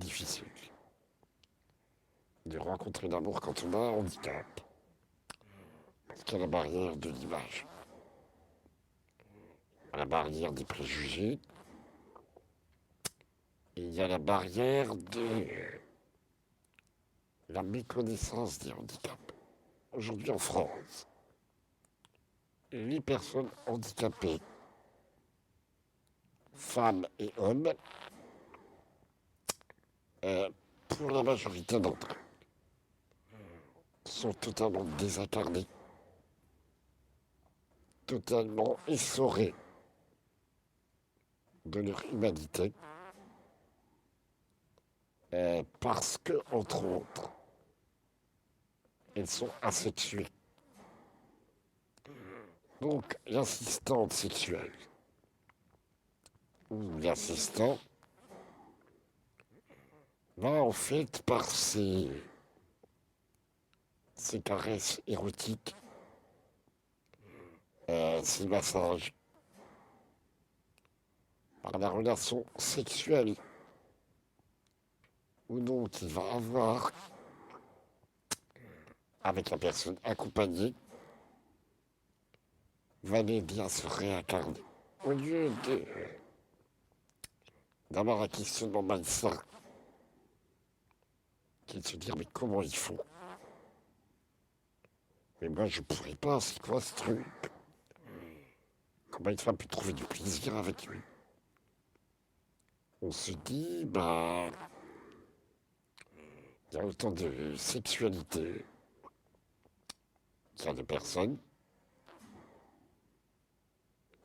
difficile de rencontrer l'amour quand on a un handicap. Parce qu'il y a la barrière de l'image, la barrière des préjugés, et il y a la barrière de la méconnaissance des handicaps. Aujourd'hui en France, les personnes handicapées, femmes et hommes, pour la majorité d'entre eux, sont totalement désincarnés, totalement essorés de leur humanité, parce que, entre autres, elles sont asexuées. Donc, l'assistante sexuelle ou l'assistant va en fait par ses caresses érotiques, ses massages, par la relation sexuelle ou non qu'il va avoir avec la personne accompagnée, va l'aider à se réincarner. Au lieu d'avoir un questionnement malsain, qui est de se dire mais comment ils font? Mais moi je pourrais pas, c'est quoi ce truc? Comment une femme peut trouver du plaisir avec lui? On se dit, bah, il y a autant de sexualité qu'il y a de personnes,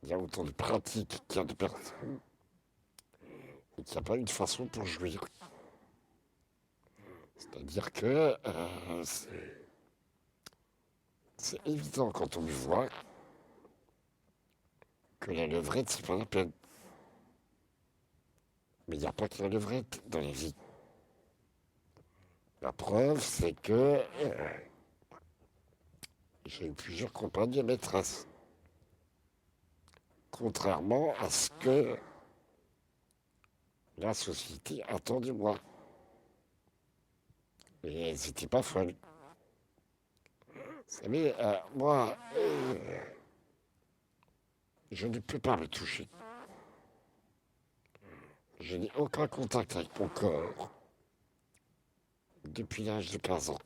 il y a autant de pratiques qu'il y a de personnes, et qu'il n'y a pas une façon pour jouir. C'est-à-dire que c'est évident quand on le voit que la levrette, c'est pas la peine. Mais il n'y a pas que la levrette dans la vie. La preuve, c'est que j'ai eu plusieurs compagnes et maîtresses. Contrairement à ce que la société attend de moi. Et elles n'étaient pas folles. Vous savez, moi, je ne peux pas me toucher. Je n'ai aucun contact avec mon corps depuis l'âge de 15 ans.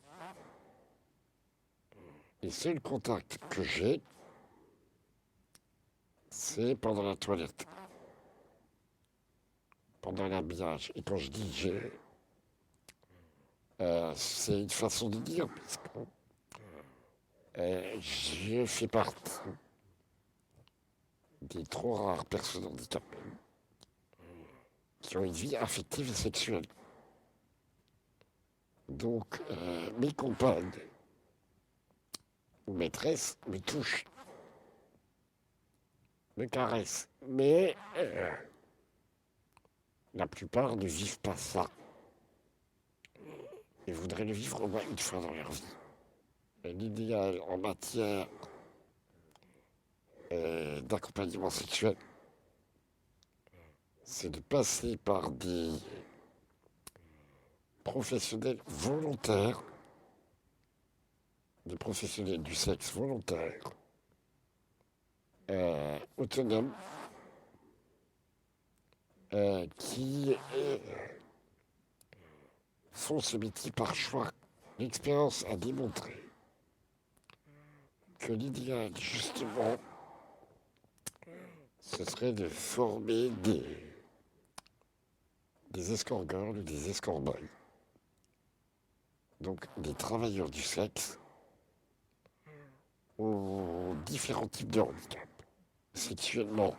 Les seuls contacts que j'ai, c'est pendant la toilette, pendant l'habillage. Et quand je dis j'ai, c'est une façon de dire, parce que je fais partie des trop rares personnes handicapées qui ont une vie affective et sexuelle. Donc, mes compagnes ou maîtresses me touchent, me caressent, mais la plupart ne vivent pas ça. Ils voudraient le vivre au moins une fois dans leur vie. Et l'idéal en matière d'accompagnement sexuel, c'est de passer par des professionnels volontaires, des professionnels du sexe volontaires, autonomes, qui font ce métier par choix. L'expérience a démontré que l'idéal, justement, ce serait de former des escort girls ou des escort boys. Donc des travailleurs du sexe aux différents types de handicap. Sexuellement,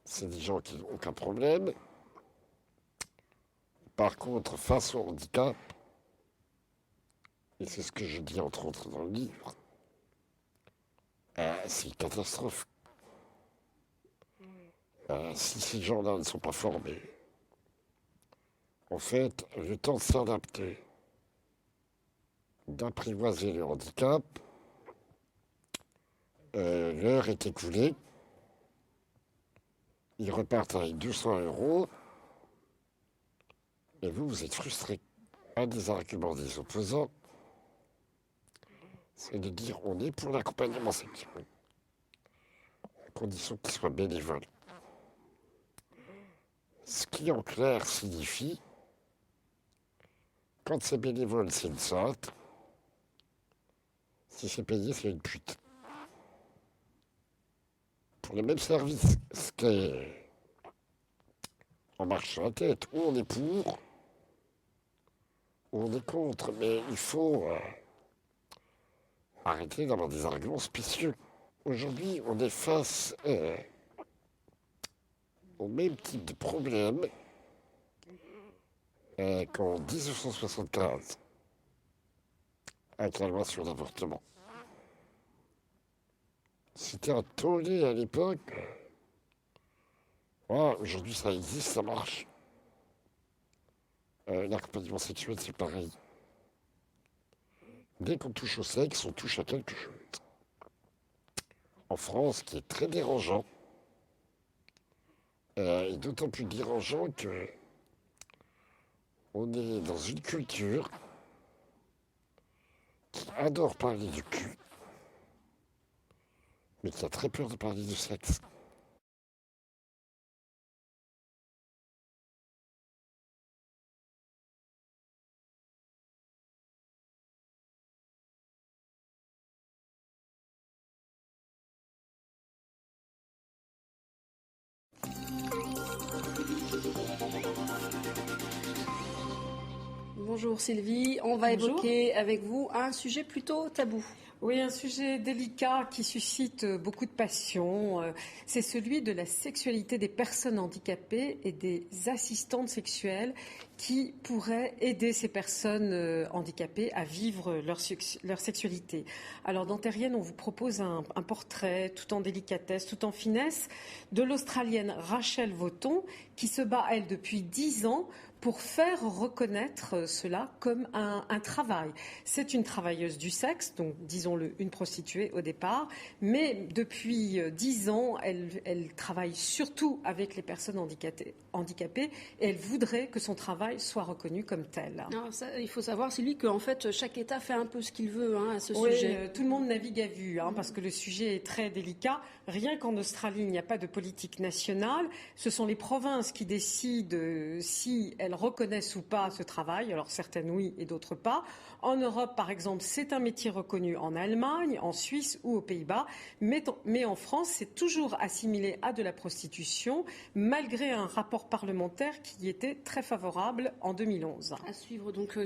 c'est des gens qui n'ont aucun problème. Par contre, face au handicap, et c'est ce que je dis entre autres dans le livre, c'est une catastrophe. Si ces gens-là ne sont pas formés, en fait, le temps de s'adapter, d'apprivoiser le handicap, l'heure est écoulée. Ils repartent avec 200 euros Et vous êtes frustré. Un des arguments des opposants, c'est de dire on est pour l'accompagnement sexuel, à condition qu'il soit bénévole. Ce qui en clair signifie, quand c'est bénévole, c'est une sainte, si c'est payé, c'est une pute. Pour le même service, ce qui est en marche sur la tête, ou on est pour, ou on est contre, mais il faut arrêter d'avoir des arguments spécieux. Aujourd'hui, on est face au même type de problème qu'en 1975, avec la loi sur l'avortement. C'était un tollé à l'époque. Aujourd'hui, ça existe, ça marche. L'accompagnement sexuel, c'est pareil. Dès qu'on touche au sexe, on touche à quelque chose. En France, ce qui est très dérangeant, et d'autant plus dérangeant que on est dans une culture qui adore parler du cul, mais qui a très peur de parler du sexe. Bonjour Sylvie, on va évoquer avec vous un sujet plutôt tabou. Oui, un sujet délicat qui suscite beaucoup de passion, c'est celui de la sexualité des personnes handicapées et des assistantes sexuelles qui pourraient aider ces personnes handicapées à vivre leur sexualité. Alors dans Terrienne, on vous propose un portrait tout en délicatesse, tout en finesse, de l'Australienne Rachel Vaughton qui se bat, elle, depuis 10 ans pour faire reconnaître cela comme un travail. C'est une travailleuse du sexe, donc disons-le, une prostituée au départ, mais depuis 10 ans, elle travaille surtout avec les personnes handicapées et elle voudrait que son travail soit reconnu comme tel. Alors ça, il faut savoir, Sylvie, qu'en fait, chaque État fait un peu ce qu'il veut à ce Oui, sujet. tout le monde navigue à vue, parce que le sujet est très délicat. Rien qu'en Australie, il n'y a pas de politique nationale. Ce sont les provinces qui décident si elles reconnaissent ou pas ce travail. Alors certaines oui et d'autres pas. En Europe, par exemple, c'est un métier reconnu en Allemagne, en Suisse ou aux Pays-Bas. Mais en France, c'est toujours assimilé à de la prostitution, malgré un rapport parlementaire qui y était très favorable en 2011. À suivre donc